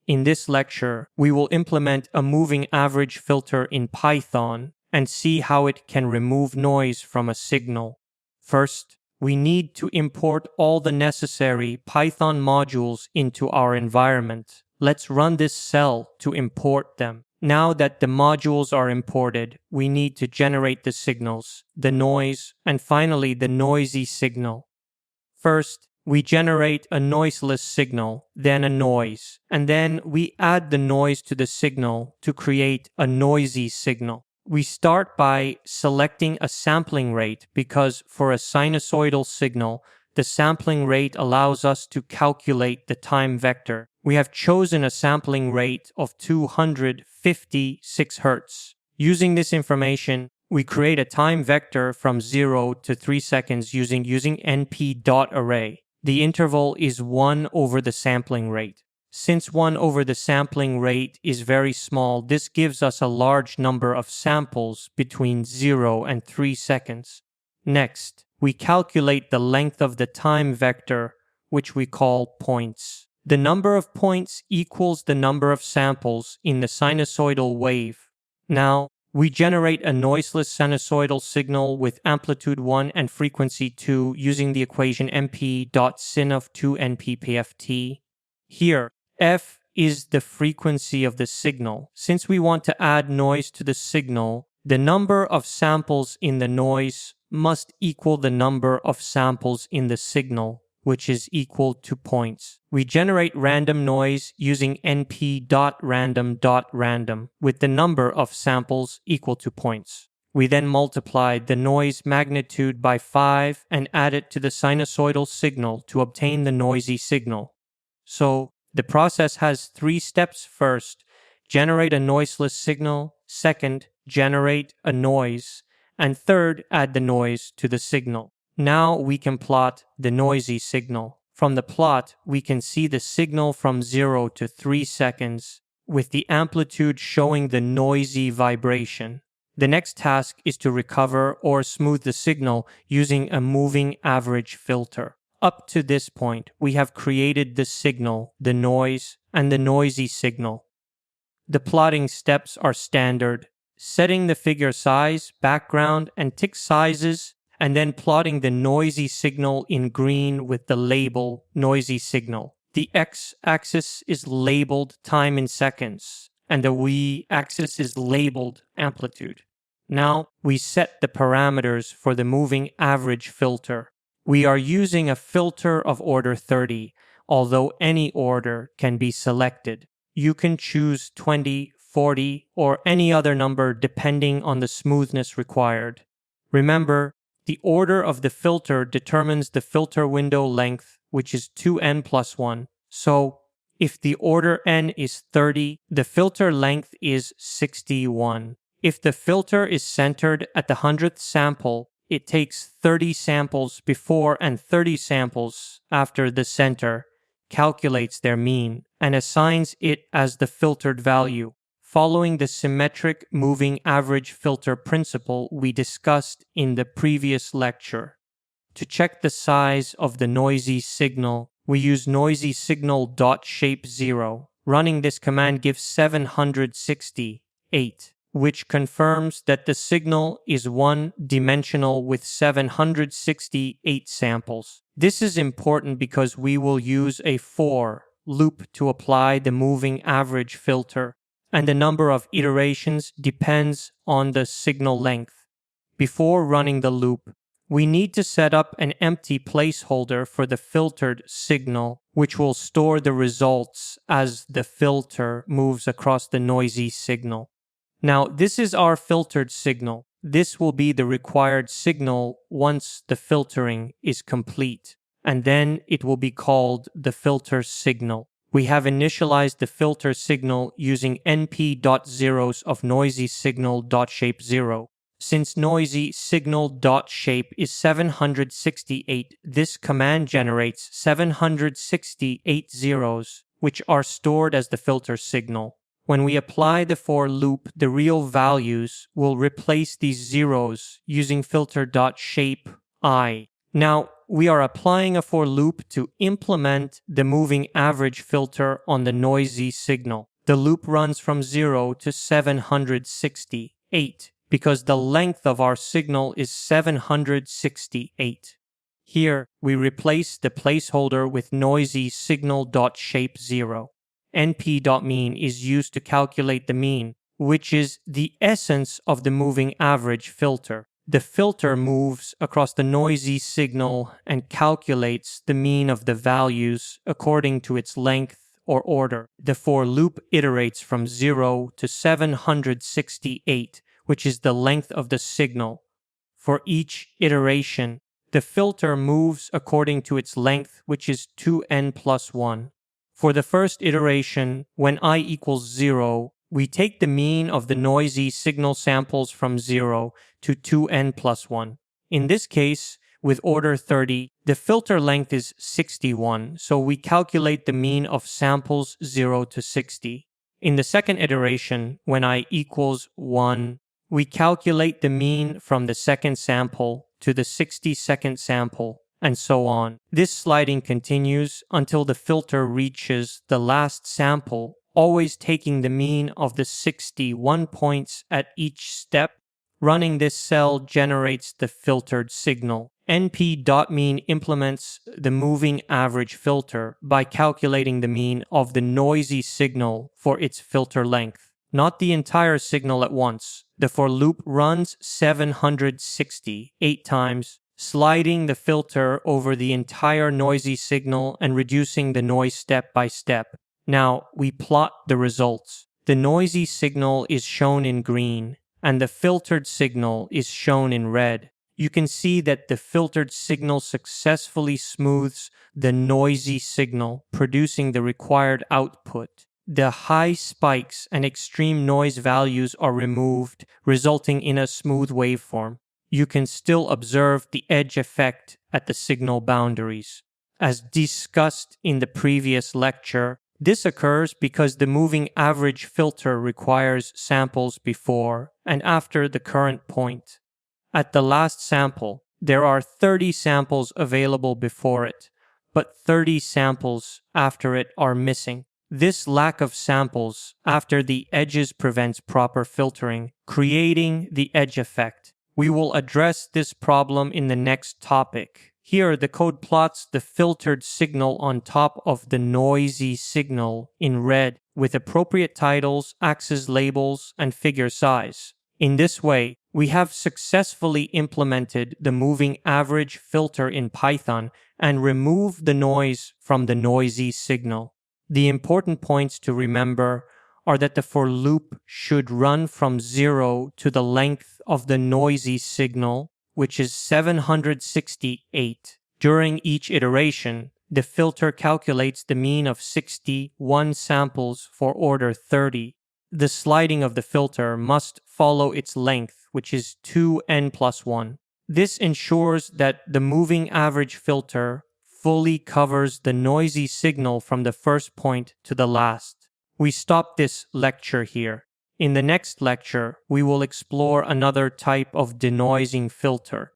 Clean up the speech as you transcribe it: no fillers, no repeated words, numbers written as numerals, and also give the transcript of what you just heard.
In this lecture, we will implement a moving average filter in Python and see how it can remove noise from a signal. First, we need to import all the necessary Python modules into our environment. Let's run this cell to import them. Now that the modules are imported, we need to generate the signals, the noise, and finally the noisy signal. First, we generate a noiseless signal, then a noise, and then we add the noise to the signal to create a noisy signal. We start by selecting a sampling rate because for a sinusoidal signal, the sampling rate allows us to calculate the time vector. We have chosen a sampling rate of 256 Hz. Using this information, we create a time vector from 0 to 3 seconds using np.array. The interval is 1 over the sampling rate. Since 1 over the sampling rate is very small, this gives us a large number of samples between 0 and 3 seconds. Next, we calculate the length of the time vector, which we call points. The number of points equals the number of samples in the sinusoidal wave. Now, we generate a noiseless sinusoidal signal with amplitude 1 and frequency 2 using the equation mp.sin of 2nppft. Here, f is the frequency of the signal. Since we want to add noise to the signal, the number of samples in the noise must equal the number of samples in the signal, which is equal to points. We generate random noise using np.random.random with the number of samples equal to points. We then multiply the noise magnitude by 5 and add it to the sinusoidal signal to obtain the noisy signal. So, the process has 3 steps. First, generate a noiseless signal. Second, generate a noise. And third, add the noise to the signal. Now we can plot the noisy signal. From the plot, we can see the signal from 0 to 3 seconds, with the amplitude showing the noisy vibration. The next task is to recover or smooth the signal using a moving average filter. Up to this point, we have created the signal, the noise, and the noisy signal. The plotting steps are standard: setting the figure size, background, and tick sizes, and then plotting the noisy signal in green with the label noisy signal. The x-axis is labeled time in seconds, and the y-axis is labeled amplitude. Now we set the parameters for the moving average filter. We are using a filter of order 30, although any order can be selected. You can choose 20, 40, or any other number depending on the smoothness required. Remember, the order of the filter determines the filter window length, which is 2n plus 1. So, if the order n is 30, the filter length is 61. If the filter is centered at the 100th sample, it takes 30 samples before and 30 samples after the center, calculates their mean, and assigns it as the filtered value, following the symmetric moving average filter principle we discussed in the previous lecture. To check the size of the noisy signal, we use noisy_signal.shape0. Running this command gives 768, which confirms that the signal is one-dimensional with 768 samples. This is important because we will use a for loop to apply the moving average filter, and the number of iterations depends on the signal length. Before running the loop, we need to set up an empty placeholder for the filtered signal, which will store the results as the filter moves across the noisy signal. Now, this is our filtered signal. This will be the required signal once the filtering is complete, and then it will be called the filter signal. We have initialized the filter signal using np.zeros of noisy signal.shape0. Since noisy signal.shape is 768, this command generates 768 zeros, which are stored as the filter signal. When we apply the for loop, the real values will replace these zeros using filter.shape I. Now, we are applying a for loop to implement the moving average filter on the noisy signal. The loop runs from 0 to 768 because the length of our signal is 768. Here, we replace the placeholder with noisy signal.shape0. np.mean is used to calculate the mean, which is the essence of the moving average filter. The filter moves across the noisy signal and calculates the mean of the values according to its length or order. The for loop iterates from 0 to 768, which is the length of the signal. For each iteration, the filter moves according to its length, which is 2n plus 1. For the first iteration, when I equals 0, we take the mean of the noisy signal samples from 0 to 2n plus 1. In this case, with order 30, the filter length is 61, so we calculate the mean of samples 0 to 60. In the second iteration, when I equals 1, we calculate the mean from the second sample to the 62nd sample, and so on. This sliding continues until the filter reaches the last sample, always taking the mean of the 61 points at each step. Running this cell generates the filtered signal. np.mean implements the moving average filter by calculating the mean of the noisy signal for its filter length, not the entire signal at once. The for loop runs 768 times, sliding the filter over the entire noisy signal and reducing the noise step by step. Now, we plot the results. The noisy signal is shown in green, and the filtered signal is shown in red. You can see that the filtered signal successfully smooths the noisy signal, producing the required output. The high spikes and extreme noise values are removed, resulting in a smooth waveform. You can still observe the edge effect at the signal boundaries. As discussed in the previous lecture, this occurs because the moving average filter requires samples before and after the current point. At the last sample, there are 30 samples available before it, but 30 samples after it are missing. This lack of samples after the edges prevents proper filtering, creating the edge effect. We will address this problem in the next topic. Here, the code plots the filtered signal on top of the noisy signal in red with appropriate titles, axis labels, and figure size. In this way, we have successfully implemented the moving average filter in Python and removed the noise from the noisy signal. The important points to remember are that the for loop should run from 0 to the length of the noisy signal, which is 768. During each iteration, the filter calculates the mean of 61 samples for order 30. The sliding of the filter must follow its length, which is 2n plus 1. This ensures that the moving average filter fully covers the noisy signal from the first point to the last. We stop this lecture here. In the next lecture, we will explore another type of denoising filter,